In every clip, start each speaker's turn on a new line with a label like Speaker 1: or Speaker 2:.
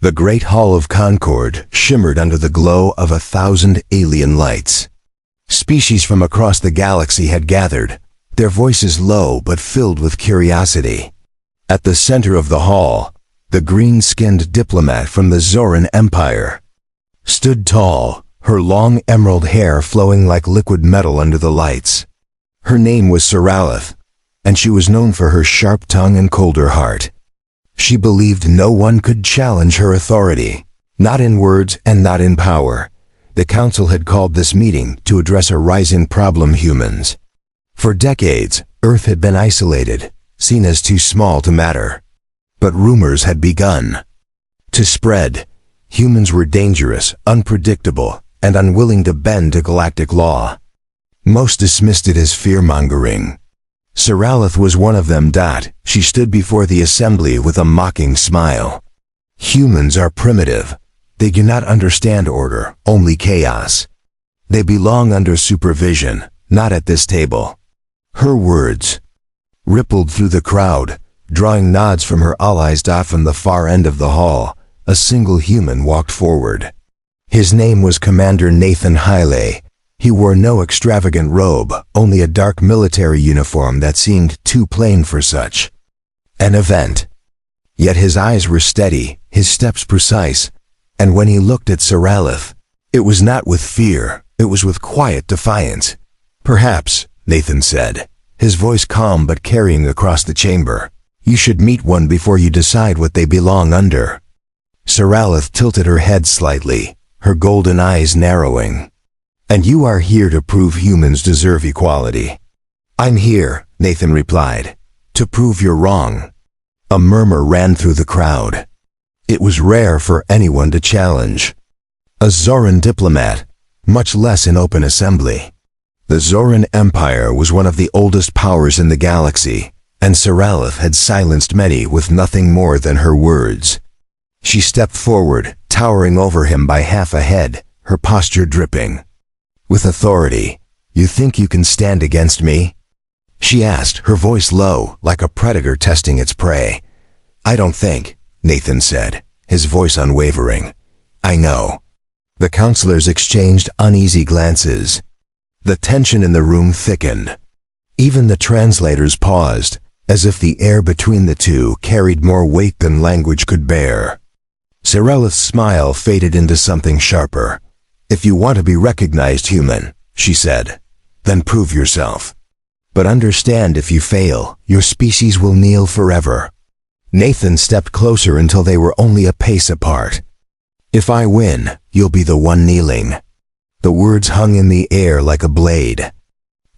Speaker 1: The Great Hall of Concord shimmered under the glow of 1,000 alien lights. Species from across the galaxy had gathered, their voices low but filled with curiosity. At the center of the hall, the green-skinned diplomat from the Zoran Empire stood tall, her long emerald hair flowing like liquid metal under the lights. Her name was Saralith, and she was known for her sharp tongue and colder heart. She believed no one could challenge her authority, not in words and not in power. The council had called this meeting to address a rising problem: humans. For decades, Earth had been isolated, seen as too small to matter. But rumors had begun to spread. Humans were dangerous, unpredictable, and unwilling to bend to galactic law. Most dismissed it as fear-mongering. Saralith was one of them. She stood before the assembly with a mocking smile. Humans are primitive. They do not understand order, only chaos. They belong under supervision, not at this table. Her words rippled through the crowd, drawing nods from her allies. From the far end of the hall, a single human walked forward. His name was Commander Nathan Hyle. He wore no extravagant robe, only a dark military uniform that seemed too plain for such an event. Yet his eyes were steady, his steps precise, and when he looked at Saralith, it was not with fear, it was with quiet defiance. "Perhaps," Nathan said, his voice calm but carrying across the chamber, "you should meet one before you decide what they belong under." Saralith tilted her head slightly, her golden eyes narrowing. "And you are here to prove humans deserve equality." "I'm here," Nathan replied, "to prove you're wrong." A murmur ran through the crowd. It was rare for anyone to challenge a Zoran diplomat, much less in open assembly. The Zoran Empire was one of the oldest powers in the galaxy, and Saralith had silenced many with nothing more than her words. She stepped forward, towering over him by half a head, her posture dripping with authority. "You think you can stand against me?" she asked, her voice low, like a predator testing its prey. "I don't think," Nathan said, his voice unwavering. "I know." The counselors exchanged uneasy glances. The tension in the room thickened. Even the translators paused, as if the air between the two carried more weight than language could bear. Saralith's smile faded into something sharper. "If you want to be recognized human," she said, "then prove yourself. But understand, if you fail, your species will kneel forever." Nathan stepped closer until they were only a pace apart. "If I win, you'll be the one kneeling." The words hung in the air like a blade.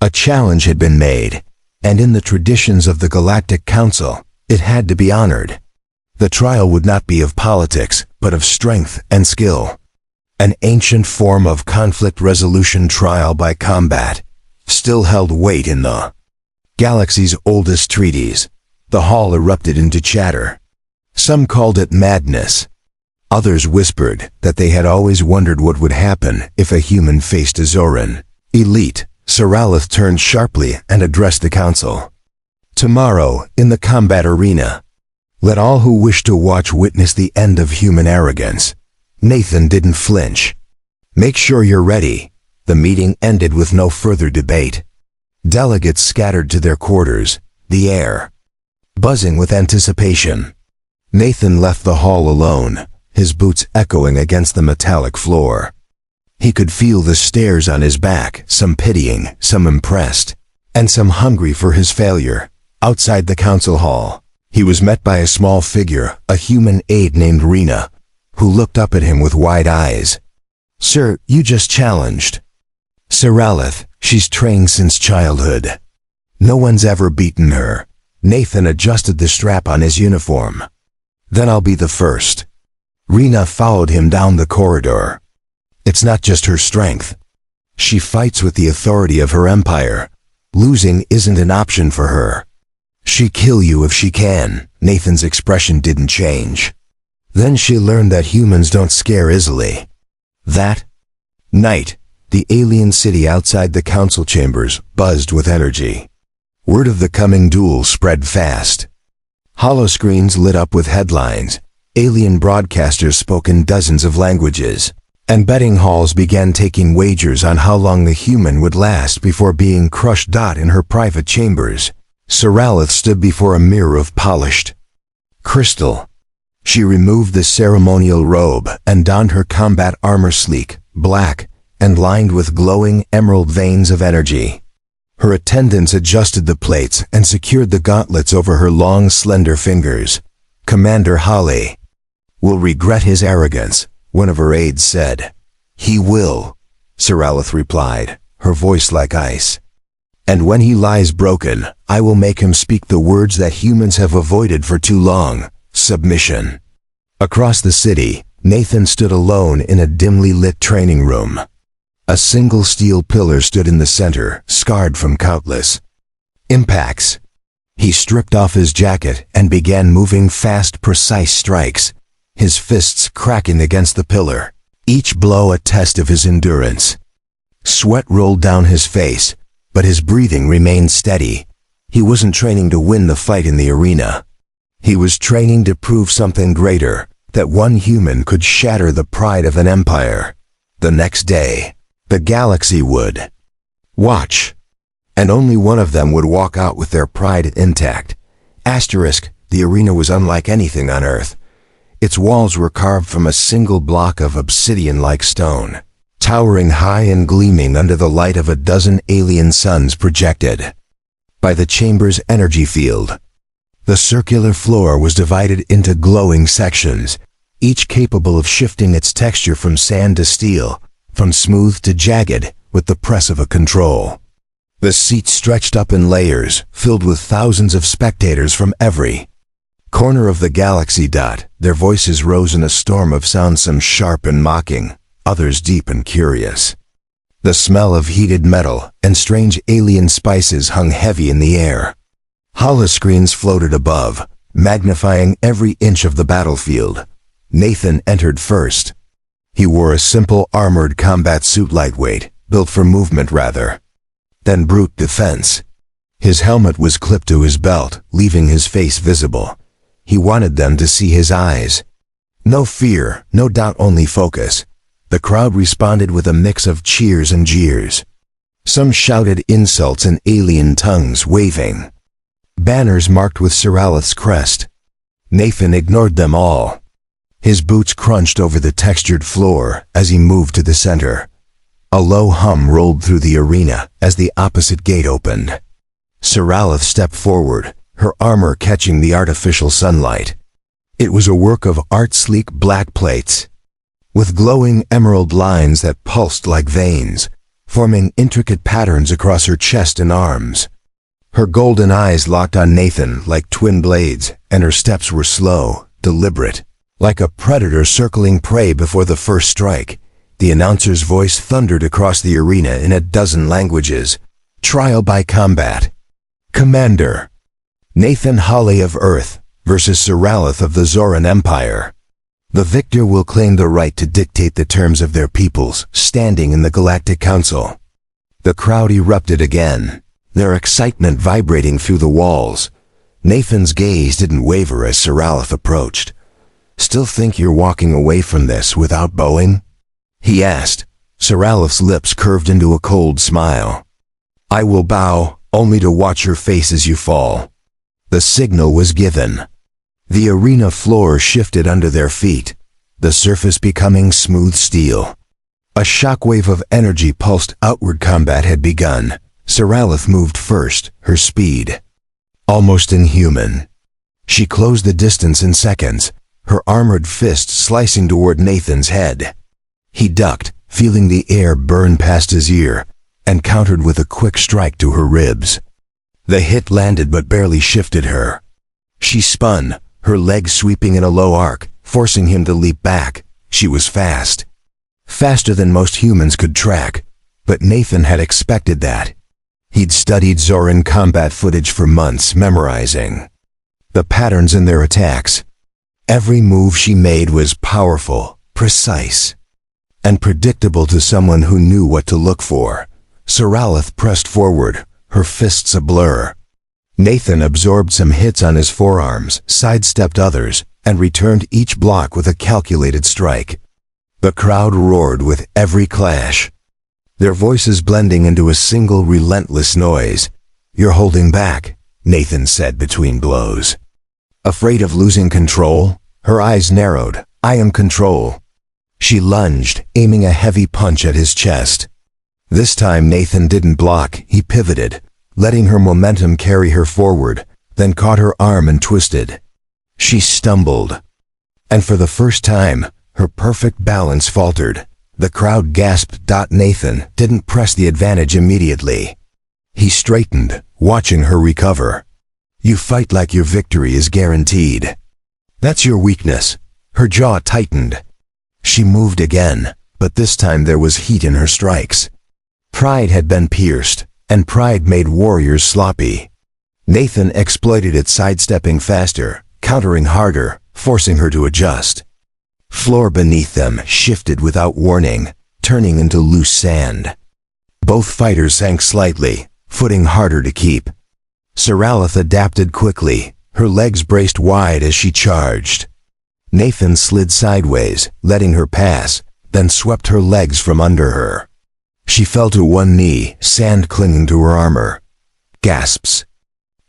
Speaker 1: A challenge had been made, and in the traditions of the Galactic Council, it had to be honored. The trial would not be of politics, but of strength and skill. An ancient form of conflict resolution, trial by combat, still held weight in the galaxy's oldest treaties. The hall erupted into chatter. Some called it madness. Others whispered that they had always wondered what would happen if a human faced a Zoran elite. Saralith turned sharply and addressed the council. "Tomorrow, in the combat arena, let all who wish to watch witness the end of human arrogance." Nathan didn't flinch. "Make sure you're ready." The meeting ended with no further debate. Delegates scattered to their quarters, the air buzzing with anticipation. Nathan left the hall alone, his boots echoing against the metallic floor. He could feel the stares on his back, some pitying, some impressed, and some hungry for his failure. Outside the council hall, he was met by a small figure, a human aide named Rena, who looked up at him with wide eyes. "Sir, you just challenged Saralith. She's trained since childhood. No one's ever beaten her." Nathan adjusted the strap on his uniform. "Then I'll be the first." Rena followed him down the corridor. "It's not just her strength. She fights with the authority of her empire. Losing isn't an option for her. She'll kill you if she can." Nathan's expression didn't change. "Then she learned that humans don't scare easily." That night, the alien city outside the council chambers buzzed with energy. Word of the coming duel spread fast. Holoscreens lit up with headlines. Alien broadcasters spoke in dozens of languages, and betting halls began taking wagers on how long the human would last before being crushed. In her private chambers, Saralith stood before a mirror of polished crystal. She removed the ceremonial robe and donned her combat armor, sleek, black, and lined with glowing emerald veins of energy. Her attendants adjusted the plates and secured the gauntlets over her long, slender fingers. "Commander Holly will regret his arrogance," one of her aides said. "He will," Saralith replied, her voice like ice. "And when he lies broken, I will make him speak the words that humans have avoided for too long: submission." Across the city, Nathan stood alone in a dimly lit training room. A single steel pillar stood in the center, scarred from countless impacts. He stripped off his jacket and began moving fast, precise strikes, his fists cracking against the pillar, each blow a test of his endurance. Sweat rolled down his face, but his breathing remained steady. He wasn't training to win the fight in the arena. He was training to prove something greater, that one human could shatter the pride of an empire. The next day, the galaxy would watch, and only one of them would walk out with their pride intact. The arena was unlike anything on Earth. Its walls were carved from a single block of obsidian-like stone, towering high and gleaming under the light of a dozen alien suns projected by the chamber's energy field. The circular floor was divided into glowing sections, each capable of shifting its texture from sand to steel, from smooth to jagged, with the press of a control. The seats stretched up in layers, filled with thousands of spectators from every corner of the galaxy. Their voices rose in a storm of sound, some sharp and mocking, others deep and curious. The smell of heated metal and strange alien spices hung heavy in the air. Holoscreens floated above, magnifying every inch of the battlefield. Nathan entered first. He wore a simple armored combat suit, lightweight, built for movement rather than brute defense. His helmet was clipped to his belt, leaving his face visible. He wanted them to see his eyes. No fear, no doubt, only focus. The crowd responded with a mix of cheers and jeers. Some shouted insults in alien tongues, waving banners marked with Saralith's crest. Nathan ignored them all. His boots crunched over the textured floor as he moved to the center. A low hum rolled through the arena as the opposite gate opened. Saralith stepped forward, her armor catching the artificial sunlight. It was a work of art, sleek black plates, with glowing emerald lines that pulsed like veins, forming intricate patterns across her chest and arms. Her golden eyes locked on Nathan like twin blades, and her steps were slow, deliberate, like a predator circling prey before the first strike. The announcer's voice thundered across the arena in a dozen languages. Trial by combat. Commander Nathan Holly of Earth versus Saralith of the Zoran Empire. The victor will claim the right to dictate the terms of their people's standing in the Galactic Council. The crowd erupted again, their excitement vibrating through the walls. Nathan's gaze didn't waver as Saralith approached. "Still think you're walking away from this without bowing?" he asked. Saralith's lips curved into a cold smile. "I will bow, only to watch your face as you fall." The signal was given. The arena floor shifted under their feet, the surface becoming smooth steel. A shockwave of energy pulsed outward. Combat had begun. Saralith moved first, her speed almost inhuman. She closed the distance in seconds, her armored fist slicing toward Nathan's head. He ducked, feeling the air burn past his ear, and countered with a quick strike to her ribs. The hit landed but barely shifted her. She spun, her legs sweeping in a low arc, forcing him to leap back. She was fast. Faster than most humans could track, but Nathan had expected that. He'd studied Zoran combat footage for months, memorizing the patterns in their attacks. Every move she made was powerful, precise, and predictable to someone who knew what to look for. Saralith pressed forward, her fists a blur. Nathan absorbed some hits on his forearms, sidestepped others, and returned each block with a calculated strike. The crowd roared with every clash, their voices blending into a single relentless noise. "You're holding back," Nathan said between blows. Afraid of losing control, her eyes narrowed. "I am control." She lunged, aiming a heavy punch at his chest. This time Nathan didn't block, he pivoted, letting her momentum carry her forward, then caught her arm and twisted. She stumbled, and for the first time, her perfect balance faltered. The crowd gasped. Nathan didn't press the advantage immediately. He straightened, watching her recover. "You fight like your victory is guaranteed. That's your weakness." Her jaw tightened. She moved again, but this time there was heat in her strikes. Pride had been pierced, and pride made warriors sloppy. Nathan exploited it, sidestepping faster, countering harder, forcing her to adjust. Floor beneath them shifted without warning, turning into loose sand. Both fighters sank slightly, footing harder to keep. Saralith adapted quickly, her legs braced wide as she charged. Nathan slid sideways, letting her pass, then swept her legs from under her. She fell to one knee, sand clinging to her armor. Gasps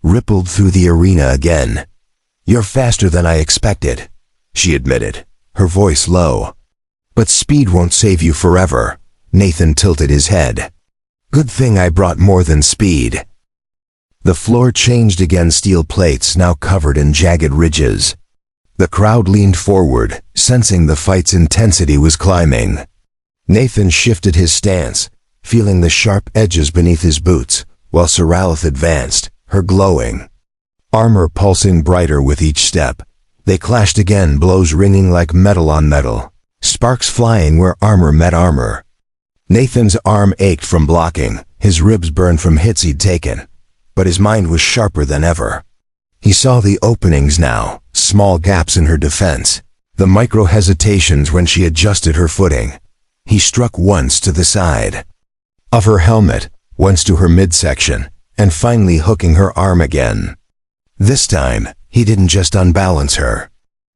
Speaker 1: rippled through the arena again. "You're faster than I expected," she admitted, her voice low. "But speed won't save you forever." Nathan tilted his head. "Good thing I brought more than speed." The floor changed again, steel plates now covered in jagged ridges. The crowd leaned forward, sensing the fight's intensity was climbing. Nathan shifted his stance, feeling the sharp edges beneath his boots, while Saralith advanced, her glowing armor pulsing brighter with each step. They clashed again, blows ringing like metal on metal, sparks flying where armor met armor. Nathan's arm ached from blocking, his ribs burned from hits he'd taken, but his mind was sharper than ever. He saw the openings now, small gaps in her defense, the micro-hesitations when she adjusted her footing. He struck once to the side of her helmet, once to her midsection, and finally hooking her arm again. This time, he didn't just unbalance her.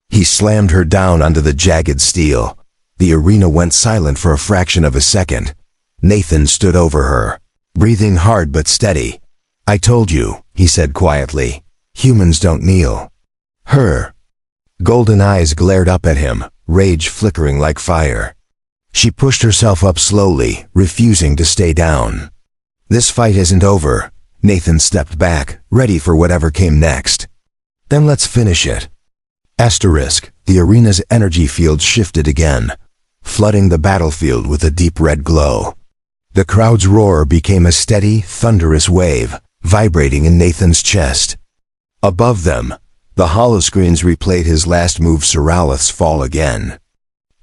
Speaker 1: He slammed her down onto the jagged steel. The arena went silent for a fraction of a second. Nathan stood over her, breathing hard but steady. "I told you," he said quietly. "Humans don't kneel." Her golden eyes glared up at him, rage flickering like fire. She pushed herself up slowly, refusing to stay down. "This fight isn't over." Nathan stepped back, ready for whatever came next. "Then let's finish it." The arena's energy field shifted again, flooding the battlefield with a deep red glow. The crowd's roar became a steady, thunderous wave, vibrating in Nathan's chest. Above them, the holoscreens replayed his last move, Saralith's fall again.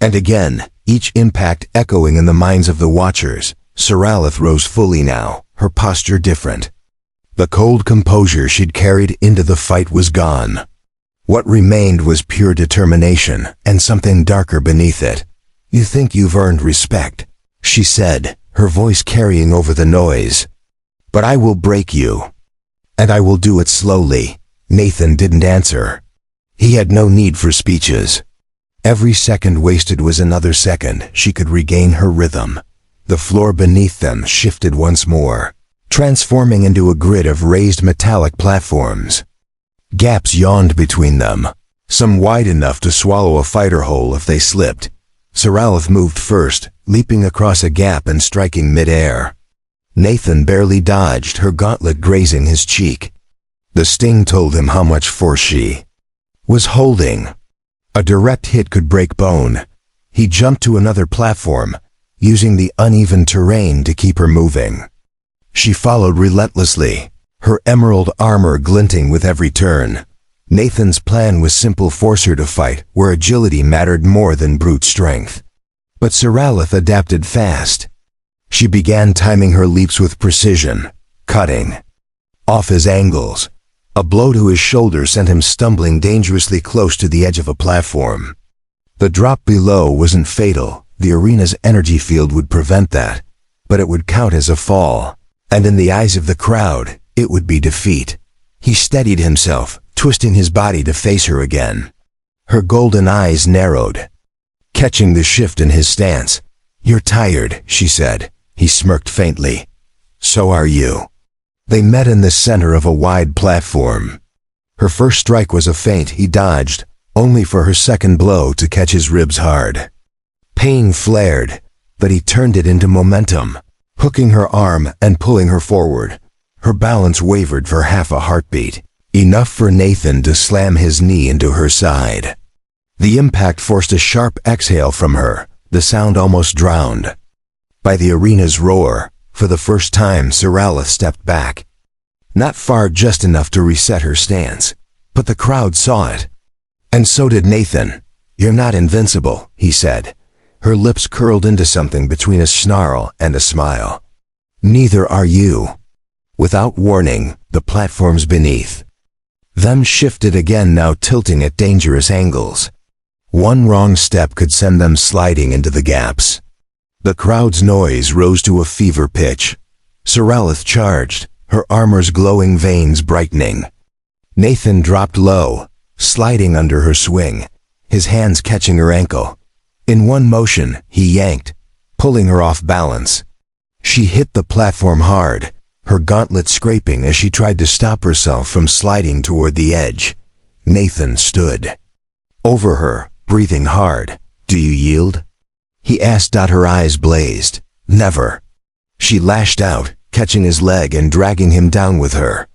Speaker 1: And again, each impact echoing in the minds of the watchers. Saralith rose fully now, her posture different. The cold composure she'd carried into the fight was gone. What remained was pure determination, and something darker beneath it. "You think you've earned respect," she said, her voice carrying over the noise. "But I will break you. And I will do it slowly." Nathan didn't answer. He had no need for speeches. Every second wasted was another second she could regain her rhythm. The floor beneath them shifted once more, transforming into a grid of raised metallic platforms. Gaps yawned between them, some wide enough to swallow a fighter whole if they slipped. Saralith moved first, leaping across a gap and striking mid-air. Nathan barely dodged, her gauntlet grazing his cheek. The sting told him how much force she was holding. A direct hit could break bone. He jumped to another platform, using the uneven terrain to keep her moving. She followed relentlessly, her emerald armor glinting with every turn. Nathan's plan was simple: force her to fight where agility mattered more than brute strength. But Saralith adapted fast. She began timing her leaps with precision, cutting off his angles. A blow to his shoulder sent him stumbling dangerously close to the edge of a platform. The drop below wasn't fatal. The arena's energy field would prevent that, but it would count as a fall, and in the eyes of the crowd, it would be defeat. He steadied himself, twisting his body to face her again. Her golden eyes narrowed, catching the shift in his stance. "You're tired," she said. He smirked faintly. "So are you." They met in the center of a wide platform. Her first strike was a feint he dodged, only for her second blow to catch his ribs hard. Pain flared, but he turned it into momentum, hooking her arm and pulling her forward. Her balance wavered for half a heartbeat, enough for Nathan to slam his knee into her side. The impact forced a sharp exhale from her, the sound almost drowned. By the arena's roar, for the first time Soralith stepped back. Not far, just enough to reset her stance, but the crowd saw it. And so did Nathan. "You're not invincible," he said. Her lips curled into something between a snarl and a smile. "Neither are you." Without warning, the platforms beneath them shifted again, now tilting at dangerous angles. One wrong step could send them sliding into the gaps. The crowd's noise rose to a fever pitch. Soralith charged, her armor's glowing veins brightening. Nathan dropped low, sliding under her swing, his hands catching her ankle. In one motion, he yanked, pulling her off balance. She hit the platform hard, her gauntlet scraping as she tried to stop herself from sliding toward the edge. Nathan stood over her, breathing hard. "Do you yield?" he asked. Her eyes blazed. "Never." She lashed out, catching his leg and dragging him down with her.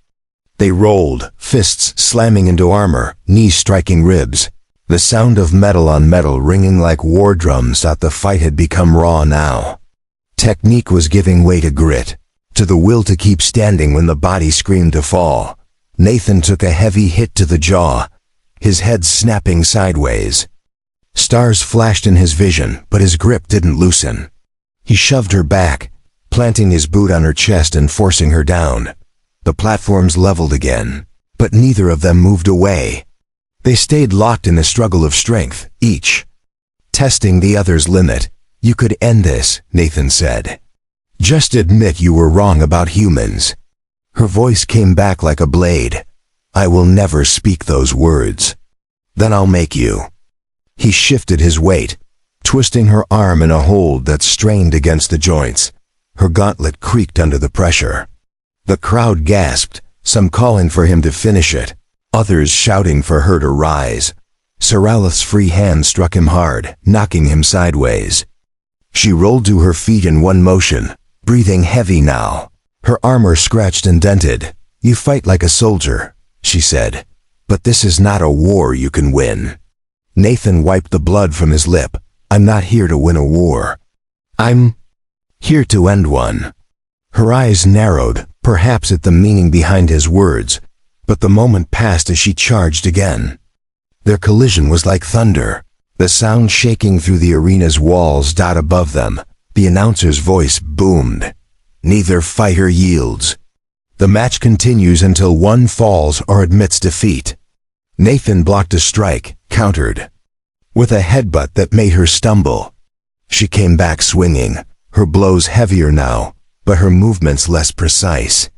Speaker 1: They rolled, fists slamming into armor, knees striking ribs. The sound of metal on metal ringing like war drums. The fight had become raw now. Technique was giving way to grit, to the will to keep standing when the body screamed to fall. Nathan took a heavy hit to the jaw, his head snapping sideways. Stars flashed in his vision, but his grip didn't loosen. He shoved her back, planting his boot on her chest and forcing her down. The platforms leveled again, but neither of them moved away. They stayed locked in a struggle of strength, each testing the other's limit. "You could end this," Nathan said. "Just admit you were wrong about humans." Her voice came back like a blade. "I will never speak those words." "Then I'll make you." He shifted his weight, twisting her arm in a hold that strained against the joints. Her gauntlet creaked under the pressure. The crowd gasped, some calling for him to finish it, others shouting for her to rise. Soralith's free hand struck him hard, knocking him sideways. She rolled to her feet in one motion, breathing heavy now. Her armor scratched and dented. "You fight like a soldier," she said, "but this is not a war you can win." Nathan wiped the blood from his lip. "I'm not here to win a war. I'm here to end one." Her eyes narrowed, perhaps at the meaning behind his words, but the moment passed as she charged again. Their collision was like thunder, the sound shaking through the arena's walls. Above them, the announcer's voice boomed. "Neither fighter yields. The match continues until one falls or admits defeat." Nathan blocked a strike, countered with a headbutt that made her stumble. She came back swinging, her blows heavier now, but her movements less precise.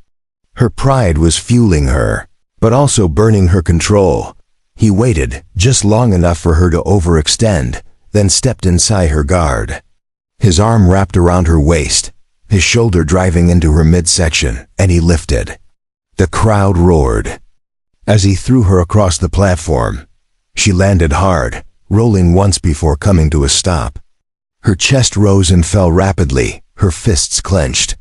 Speaker 1: Her pride was fueling her, but also burning her control. He waited just long enough for her to overextend, then stepped inside her guard. His arm wrapped around her waist, his shoulder driving into her midsection, and he lifted. The crowd roared as he threw her across the platform. She landed hard, rolling once before coming to a stop. Her chest rose and fell rapidly, her fists clenched.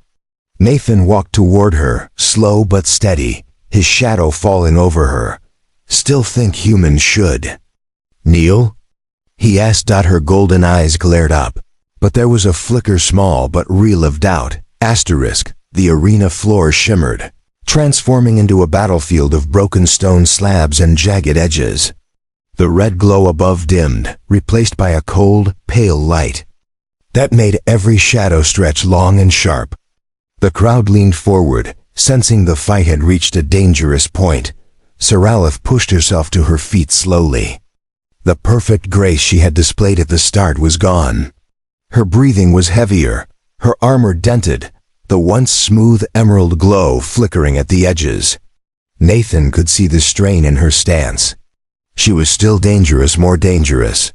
Speaker 1: Nathan walked toward her, slow but steady, his shadow falling over her. "Still think humans should kneel?" he asked. Her golden eyes glared up, but there was a flicker, small but real, of doubt. The arena floor shimmered, transforming into a battlefield of broken stone slabs and jagged edges. The red glow above dimmed, replaced by a cold, pale light that made every shadow stretch long and sharp. The crowd leaned forward, sensing the fight had reached a dangerous point. Soralith pushed herself to her feet slowly. The perfect grace she had displayed at the start was gone. Her breathing was heavier, her armor dented, the once smooth emerald glow flickering at the edges. Nathan could see the strain in her stance. She was still dangerous, more dangerous.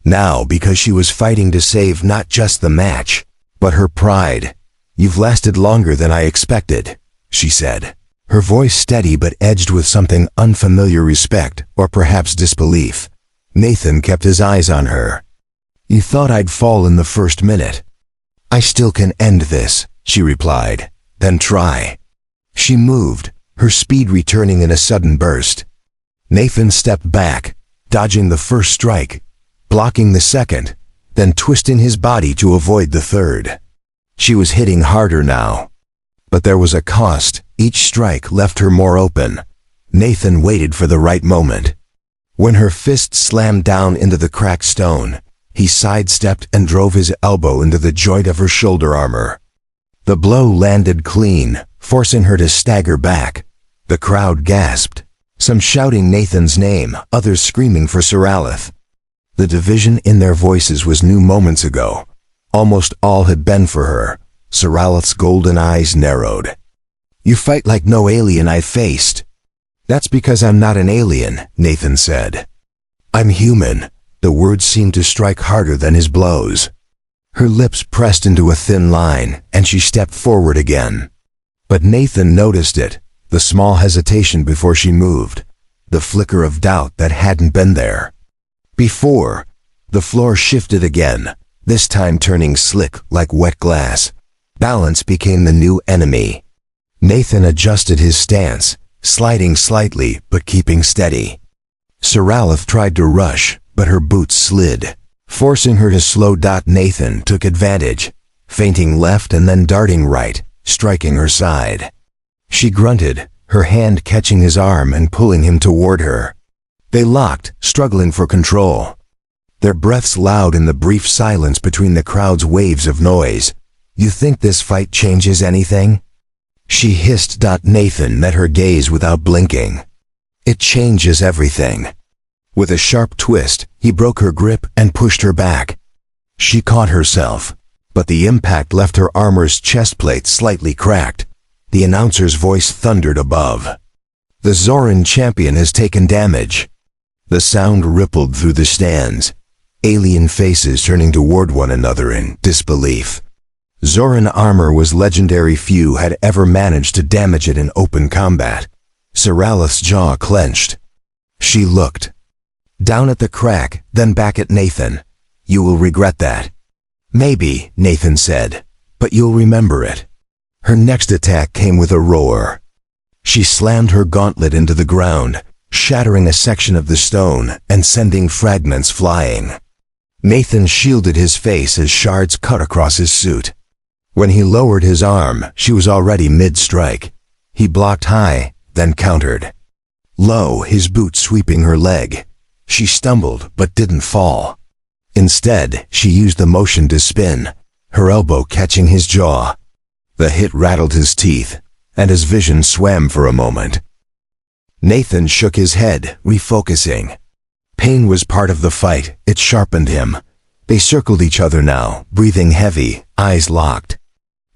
Speaker 1: Now, because she was fighting to save not just the match, but her pride. "You've lasted longer than I expected," she said, her voice steady but edged with something unfamiliar, respect or perhaps disbelief. Nathan kept his eyes on her. "You thought I'd fall in the first minute." "I still can end this," she replied. "Then try." She moved, her speed returning in a sudden burst. Nathan stepped back, dodging the first strike, blocking the second, then twisting his body to avoid the third. She was hitting harder now. But there was a cost. Each strike left her more open. Nathan waited for the right moment. When her fist slammed down into the cracked stone, he sidestepped and drove his elbow into the joint of her shoulder armor. The blow landed clean, forcing her to stagger back. The crowd gasped, some shouting Nathan's name, others screaming for Saralith. The division in their voices was new moments ago. Almost all had been for her. Saralith's golden eyes narrowed. "You fight like no alien I've faced." "That's because I'm not an alien," Nathan said. "I'm human." The words seemed to strike harder than his blows. Her lips pressed into a thin line, and she stepped forward again. But Nathan noticed it, the small hesitation before she moved, the flicker of doubt that hadn't been there before. The floor shifted again, this time turning slick like wet glass. Balance became the new enemy. Nathan adjusted his stance, sliding slightly but keeping steady. Saralith tried to rush, but her boots slid, forcing her to slow. Nathan took advantage, feinting left and then darting right, striking her side. She grunted, her hand catching his arm and pulling him toward her. They locked, struggling for control. Their breaths loud in the brief silence between the crowd's waves of noise. "You think this fight changes anything?" she hissed. Nathan met her gaze without blinking. "It changes everything." With a sharp twist, he broke her grip and pushed her back. She caught herself, but the impact left her armor's chest plate slightly cracked. The announcer's voice thundered above. "The Zoran champion has taken damage." The sound rippled through the stands, alien faces turning toward one another in disbelief. Zoran armor was legendary, few had ever managed to damage it in open combat. Saralith's jaw clenched. She looked down at the crack, then back at Nathan. "You will regret that." "Maybe," Nathan said, "but you'll remember it." Her next attack came with a roar. She slammed her gauntlet into the ground, shattering a section of the stone and sending fragments flying. Nathan shielded his face as shards cut across his suit. When he lowered his arm, she was already mid-strike. He blocked high, then countered low, his boot sweeping her leg. She stumbled but didn't fall. Instead, she used the motion to spin, her elbow catching his jaw. The hit rattled his teeth, and his vision swam for a moment. Nathan shook his head, refocusing. Pain was part of the fight, it sharpened him. They circled each other now, breathing heavy, eyes locked.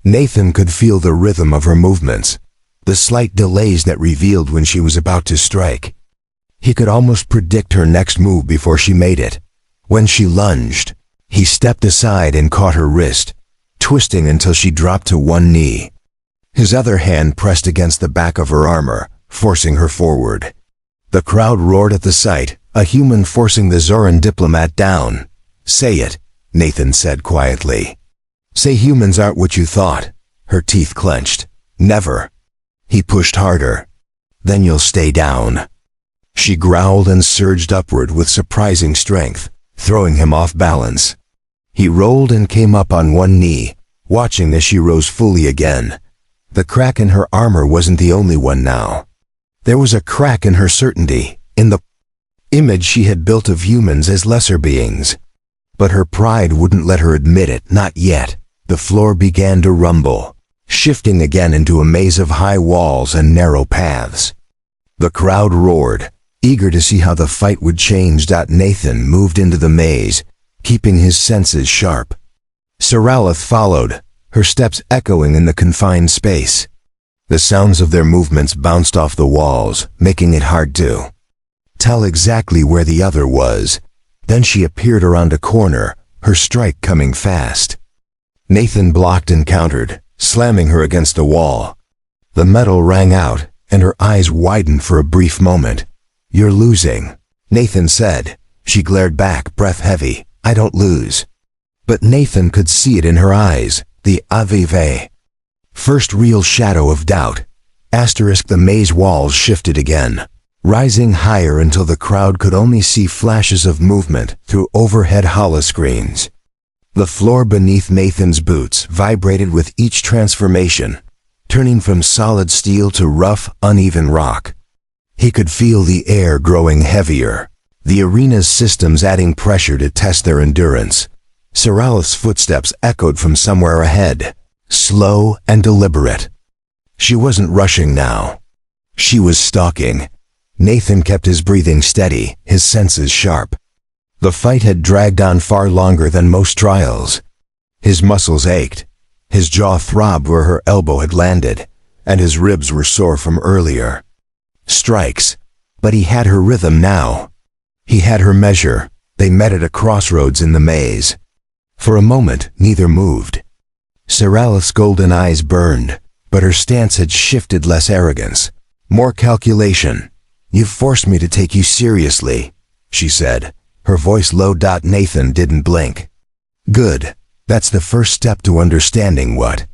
Speaker 1: Nathan could feel the rhythm of her movements, the slight delays that revealed when she was about to strike. He could almost predict her next move before she made it. When she lunged, he stepped aside and caught her wrist, twisting until she dropped to one knee. His other hand pressed against the back of her armor, forcing her forward. The crowd roared at the sight, a human forcing the Zoran diplomat down. "Say it," Nathan said quietly. "Say humans aren't what you thought." Her teeth clenched. "Never." He pushed harder. "Then you'll stay down." She growled and surged upward with surprising strength, throwing him off balance. He rolled and came up on one knee, watching as she rose fully again. The crack in her armor wasn't the only one now. There was a crack in her certainty, in the image she had built of humans as lesser beings. But her pride wouldn't let her admit it, not yet. The floor began to rumble, shifting again into a maze of high walls and narrow paths. The crowd roared, eager to see how the fight would change. Nathan moved into the maze, keeping his senses sharp. Saralith followed, her steps echoing in the confined space. The sounds of their movements bounced off the walls, making it hard to tell exactly where the other was. Then she appeared around a corner, her strike coming fast. Nathan blocked and countered, slamming her against the wall. The metal rang out, and her eyes widened for a brief moment. "You're losing," Nathan said. She glared back, breath heavy. "I don't lose." But Nathan could see it in her eyes, the HFY. First real shadow of doubt. The maze walls shifted again, rising higher until the crowd could only see flashes of movement through overhead holoscreens. The floor beneath Nathan's boots vibrated with each transformation, turning from solid steel to rough, uneven rock. He could feel the air growing heavier, the arena's systems adding pressure to test their endurance. Seralith's footsteps echoed from somewhere ahead, slow and deliberate. She wasn't rushing now. She was stalking. Nathan kept his breathing steady, his senses sharp. The fight had dragged on far longer than most trials. His muscles ached. His jaw throbbed where her elbow had landed, and his ribs were sore from earlier. Strikes. But he had her rhythm now. He had her measure. They met at a crossroads in the maze. For a moment, neither moved. Seralith's golden eyes burned, but her stance had shifted. Less arrogance, more calculation. "You've forced me to take you seriously," she said, her voice low. Nathan didn't blink. "Good. That's the first step to understanding what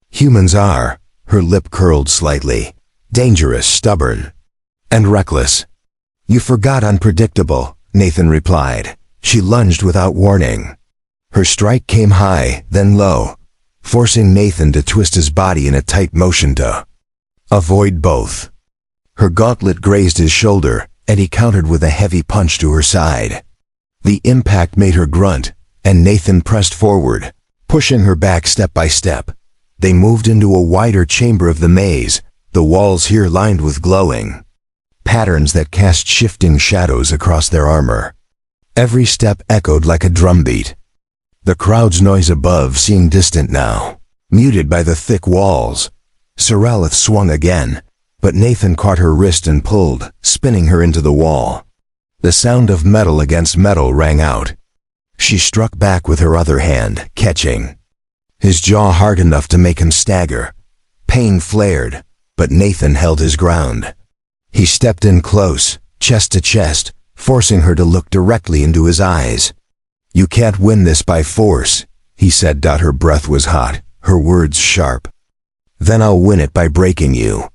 Speaker 1: humans are." Her lip curled slightly. "Dangerous, stubborn, and reckless." "You forgot unpredictable," Nathan replied. She lunged without warning. Her strike came high, then low, forcing Nathan to twist his body in a tight motion to avoid both. Her gauntlet grazed his shoulder, and he countered with a heavy punch to her side. The impact made her grunt, and Nathan pressed forward, pushing her back step by step. They moved into a wider chamber of the maze, the walls here lined with glowing patterns that cast shifting shadows across their armor. Every step echoed like a drumbeat. The crowd's noise above seemed distant now, muted by the thick walls. Seralith swung again, but Nathan caught her wrist and pulled, spinning her into the wall. The sound of metal against metal rang out. She struck back with her other hand, catching his jaw hard enough to make him stagger. Pain flared, but Nathan held his ground. He stepped in close, chest to chest, forcing her to look directly into his eyes. "You can't win this by force," he said. Her breath was hot, her words sharp. "Then I'll win it by breaking you."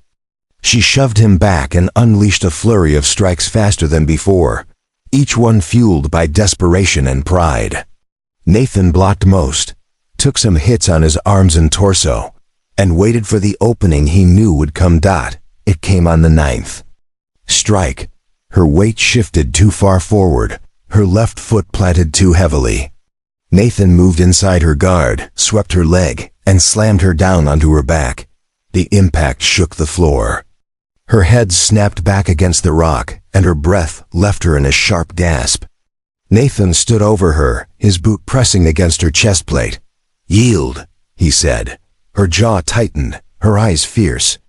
Speaker 1: She shoved him back and unleashed a flurry of strikes faster than before, each one fueled by desperation and pride. Nathan blocked most, took some hits on his arms and torso, and waited for the opening he knew would come. It came on the 9th strike. Her weight shifted too far forward, her left foot planted too heavily. Nathan moved inside her guard, swept her leg, and slammed her down onto her back. The impact shook the floor. Her head snapped back against the rock, and her breath left her in a sharp gasp. Nathan stood over her, his boot pressing against her chest plate. "Yield," he said. Her jaw tightened, her eyes fierce.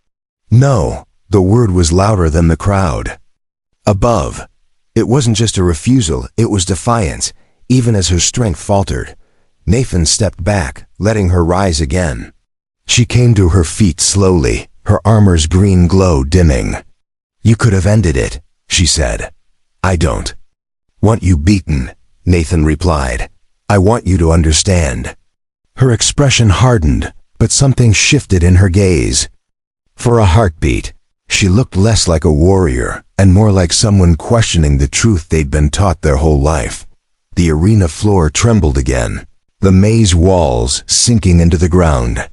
Speaker 1: "No." The word was louder than the crowd. Above. It wasn't just a refusal, it was defiance, even as her strength faltered. Nathan stepped back, letting her rise again. She came to her feet slowly, her armor's green glow dimming. "You could have ended it," she said. "I don't want you beaten," Nathan replied. "I want you to understand." Her expression hardened, but something shifted in her gaze. For a heartbeat, she looked less like a warrior and more like someone questioning the truth they'd been taught their whole life. The arena floor trembled again, the maze walls sinking into the ground.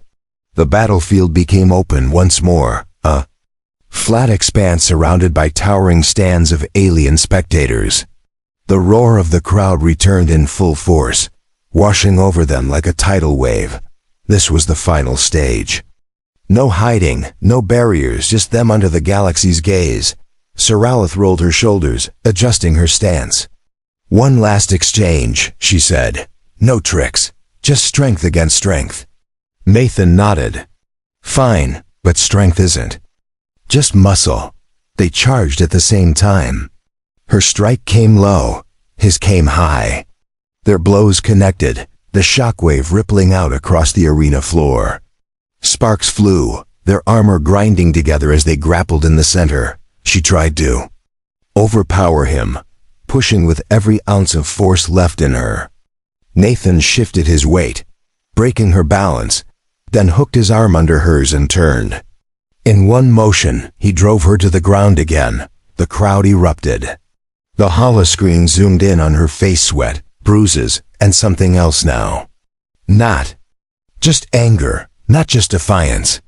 Speaker 1: The battlefield became open once more, a flat expanse surrounded by towering stands of alien spectators. The roar of the crowd returned in full force, washing over them like a tidal wave. This was the final stage. No hiding, no barriers, just them under the galaxy's gaze. Seralith rolled her shoulders, adjusting her stance. "One last exchange," she said. "No tricks, just strength against strength." Nathan nodded. "Fine, but strength isn't just muscle." They charged at the same time. Her strike came low, his came high. Their blows connected, the shockwave rippling out across the arena floor. Sparks flew, their armor grinding together as they grappled in the center. She tried to overpower him, pushing with every ounce of force left in her. Nathan shifted his weight, breaking her balance, then hooked his arm under hers and turned. In one motion, he drove her to the ground again. The crowd erupted. The holoscreen zoomed in on her face, sweat, bruises, and something else now. Not just anger, not just defiance.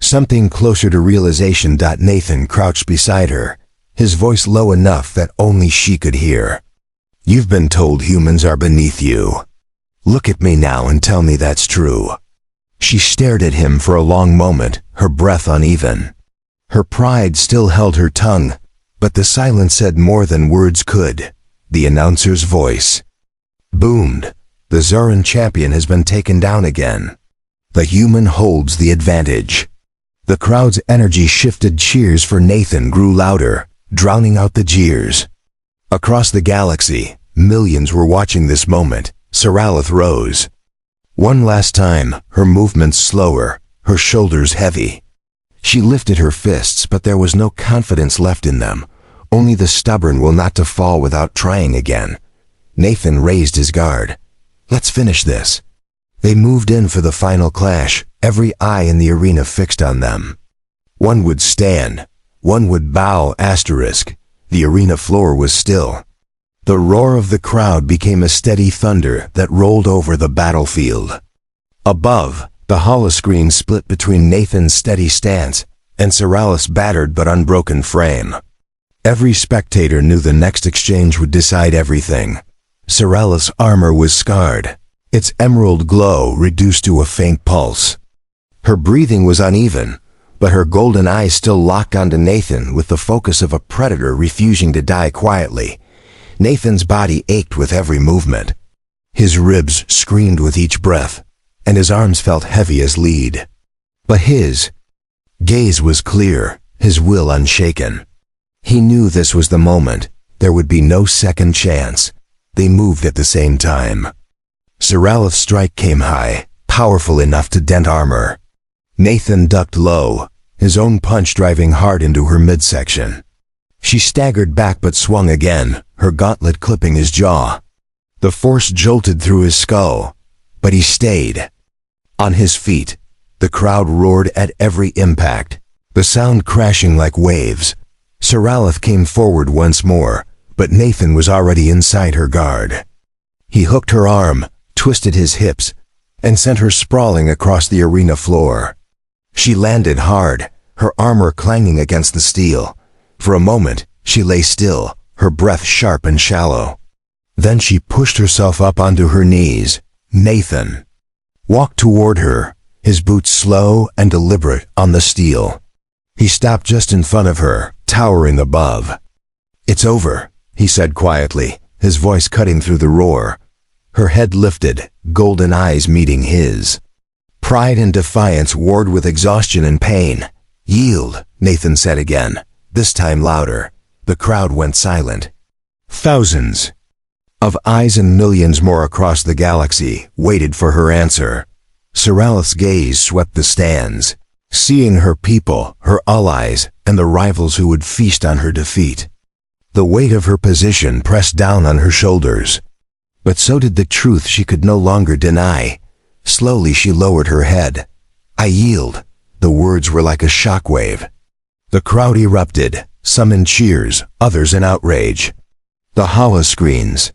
Speaker 1: Something closer to realization. Nathan crouched beside her, his voice low enough that only she could hear. You've been told humans are beneath you. Look at me now and tell me that's true. She stared at him for a long moment, her breath uneven. Her pride still held her tongue, but the silence said more than words could. The announcer's voice boomed. The Zoran champion has been taken down again. The human holds the advantage. The crowd's energy shifted. Cheers for Nathan grew louder, drowning out the jeers. Across the galaxy, millions were watching this moment. Saralith rose. One last time, her movements slower, her shoulders heavy. She lifted her fists, but there was no confidence left in them. Only the stubborn will not to fall without trying again. Nathan raised his guard. Let's finish this. They moved in for the final clash, every eye in the arena fixed on them. One would stand, one would bow. The arena floor was still. The roar of the crowd became a steady thunder that rolled over the battlefield. Above, the holoscreen split between Nathan's steady stance and Saralith's battered but unbroken frame. Every spectator knew the next exchange would decide everything. Saralith's armor was scarred, its emerald glow reduced to a faint pulse. Her breathing was uneven, but her golden eyes still locked onto Nathan with the focus of a predator refusing to die quietly. Nathan's body ached with every movement. His ribs screamed with each breath, and his arms felt heavy as lead. But his gaze was clear, his will unshaken. He knew this was the moment. There would be no second chance. They moved at the same time. Saralith's strike came high, powerful enough to dent armor. Nathan ducked low, his own punch driving hard into her midsection. She staggered back but swung again, her gauntlet clipping his jaw. The force jolted through his skull, but he stayed. On his feet, the crowd roared at every impact, the sound crashing like waves. Saralith came forward once more, but Nathan was already inside her guard. He hooked her arm, twisted his hips, and sent her sprawling across the arena floor. She landed hard, her armor clanging against the steel. For a moment, she lay still, her breath sharp and shallow. Then she pushed herself up onto her knees. Nathan walked toward her, his boots slow and deliberate on the steel. He stopped just in front of her, towering above. "It's over," he said quietly, his voice cutting through the roar. Her head lifted, golden eyes meeting his. Pride and defiance warred with exhaustion and pain. "Yield," Nathan said again, this time louder. The crowd went silent. Thousands of eyes and millions more across the galaxy waited for her answer. Saralith's gaze swept the stands, seeing her people, her allies, and the rivals who would feast on her defeat. The weight of her position pressed down on her shoulders. But so did the truth she could no longer deny. Slowly she lowered her head. "I yield." The words were like a shockwave. The crowd erupted, some in cheers, others in outrage. The holoscreens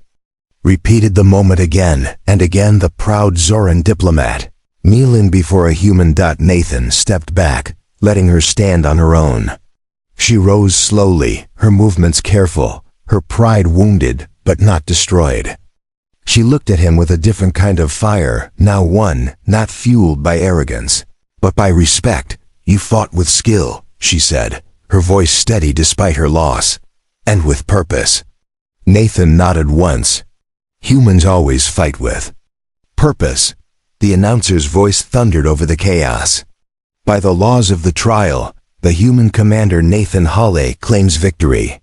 Speaker 1: repeated the moment again, and again the proud Zoran diplomat, kneeling before a human. Nathan stepped back, letting her stand on her own. She rose slowly, her movements careful, her pride wounded but not destroyed. She looked at him with a different kind of fire, now one not fueled by arrogance, but by respect. "You fought with skill," she said, her voice steady despite her loss, "and with purpose." Nathan nodded once. Humans always fight with purpose. The announcer's voice thundered over the chaos. "By the laws of the trial, the human commander Nathan Hale claims victory."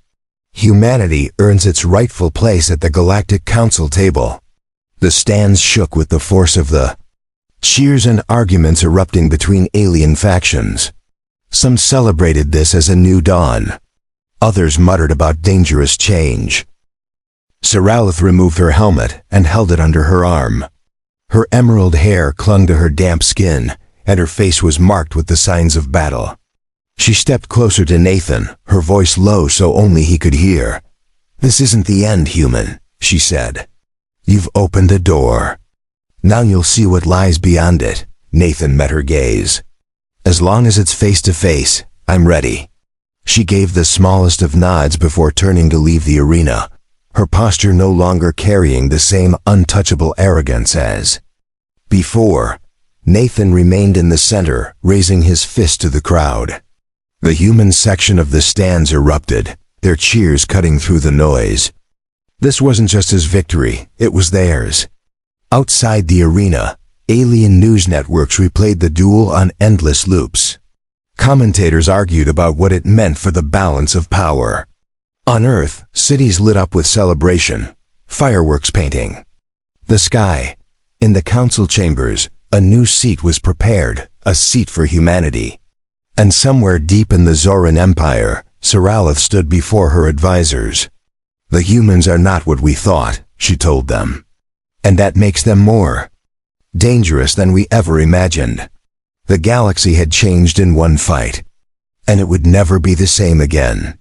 Speaker 1: Humanity earns its rightful place at the Galactic Council table. The stands shook with the force of the cheers and arguments erupting between alien factions. Some celebrated this as a new dawn. Others muttered about dangerous change. Saralith removed her helmet and held it under her arm. Her emerald hair clung to her damp skin, and her face was marked with the signs of battle. She stepped closer to Nathan, her voice low so only he could hear. "This isn't the end, human," she said. "You've opened a door. Now you'll see what lies beyond it." Nathan met her gaze. "As long as it's face to face, I'm ready." She gave the smallest of nods before turning to leave the arena, her posture no longer carrying the same untouchable arrogance as before. Nathan remained in the center, raising his fist to the crowd. The human section of the stands erupted, their cheers cutting through the noise. This wasn't just his victory, it was theirs. Outside the arena, alien news networks replayed the duel on endless loops. Commentators argued about what it meant for the balance of power. On Earth, cities lit up with celebration, fireworks painting the sky. In the council chambers, a new seat was prepared, a seat for humanity. And somewhere deep in the Zoran Empire, Saralith stood before her advisors. "The humans are not what we thought," she told them. "And that makes them more dangerous than we ever imagined. The galaxy had changed in one fight, and it would never be the same again."